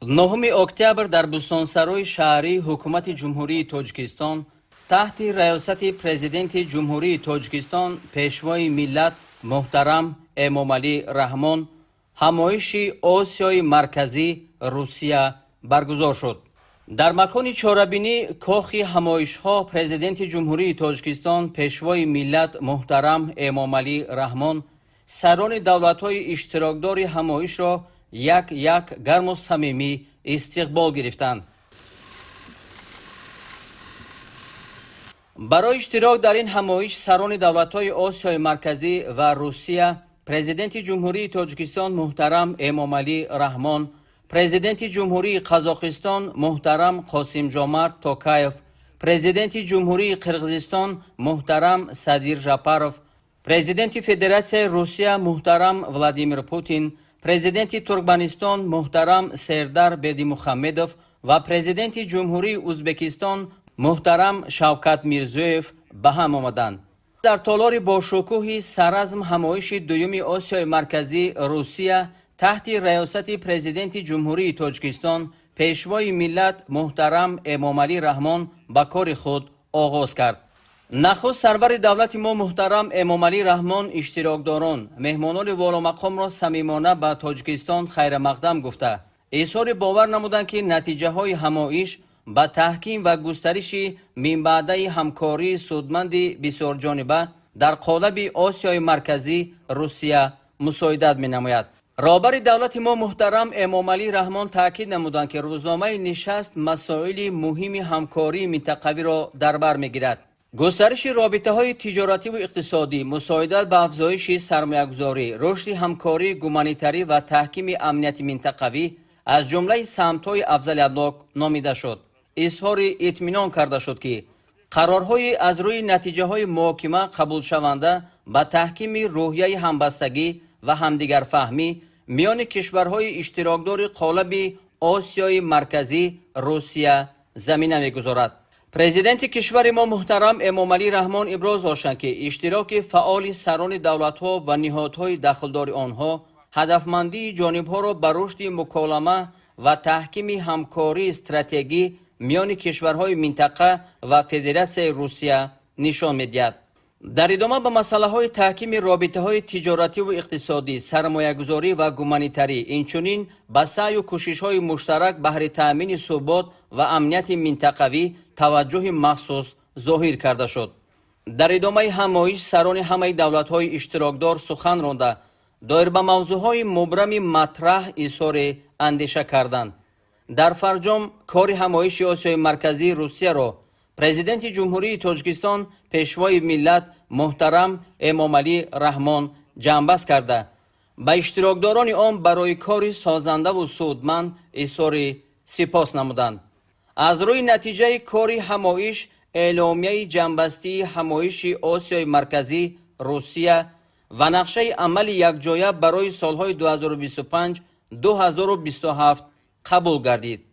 9 اکتبر در بستانسرای شهری حکومت جمهوری تاجیکستان تحت ریاست پرزیدنت جمهوری تاجیکستان پیشوای ملت محترم امامعلی رحمان همایش آسیای مرکزی روسیه برگزار شد. در مکان چهاربینی کاخ همایش ها پرزیدنت جمهوری تاجیکستان پیشوای ملت محترم امامعلی رحمان سران دولت های اشتراکدار همایش را یک گرم و صمیمی استقبال گرفتند. برای اشتراک در این همایش سران دولت های آسیای مرکزی و روسیه پرزیدنت جمهوری تاجیکستان محترم امامعلی رحمان، پرزیدنت جمهوری قزاقستان محترم قاسمجامارت توکایف، پرزیدنت جمهوری قرقیزستان محترم صدیر ژاپارов، پرزیدنت فدراسیای روسیه محترم ولادیمیر پوتین، پرزیدنت ترکمنستان محترم سردار بردیمحمدov و پرزیدنت جمهوری ازبکستان محترم شوکت میرزیوف به هم آمدند. در تالار باشکوه سرعزم همایش دوم آسیای مرکزی روسیه تحت ریاست پرزیدنت جمهوری تاجیکستان پیشوای ملت محترم امامعلی رحمان به کار خود آغاز کرد. نخست سرور دولت ما محترم امامعلی رحمان اشتراکداران مهمانان والامقام را صمیمانه به تاجیکستان خیر مقدم گفته اظهار باور نمودند که نتیجه های همایش به تحکیم و گسترش منبعده همکاری سودمند بسیار جانبه در قالب آسیای مرکزی روسیه مساعدت می نماید. رهبر دولت ما محترم امامعلی رحمان تاکید نمودند که روزنامه نشست مسائل مهم همکاری منطقوی را در بر میگیرد. گسترش رابطه های تجارتی و اقتصادی، مساعدت به افزایش سرمایه‌گذاری، رشد همکاری گومانیتری و تحکیم امنیت منطقوی از جمله سمت‌های افضلیت‌ناک نامیده شد. اظهار اطمینان کرده شد که قرارهای از روی نتیجه‌های محاکمه قبول شونده به تحکیم روحیه همبستگی و همدیگر فهمی میان کشورهای اشتراکدار قالب آسیای مرکزی روسیه زمینه می‌گذارد. پرزیدنت کشور ما محترم امامعلی رحمان ابراز داشتند که اشتراک فعال سران دولت‌ها و نهادهای دخلدار آنها هدفمندی جانب‌ها را به رشد مکالمه و تحکیم همکاری استراتژی میان کشورهای منطقه و فدراسیای روسیه نشان می‌دهد. در ادامه به مسائل تحکیم رابطه‌های تجارتی و اقتصادی، سرمایه‌گذاری و گومانیتری، اینچنین به سعی و کوشش‌های مشترک بهر تأمین ثبات و امنیت منطقوی توجه مخصوص ظاهر کرده شد. در ادامه همایش سران همه دولت‌های اشتراکدار سخن رانده دایر به موضوع‌های مبرم مطرح اظهار اندیشه کردند. در فرجام کار همایش آسیای مرکزی روسیه را پرزیدنت جمهوری تاجیکستان پیشوای ملت محترم امامعلی رحمان جنببست کرده به اشتراکداران آن برای کار سازنده و سودمند اظهار سپاس نمودند. از روی نتیجه کار همایش اعلامیه جنببستی همایش آسیای مرکزی روسیه و نقشه عمل یکجایه برای سالهای 2025-2027 قبول گردید.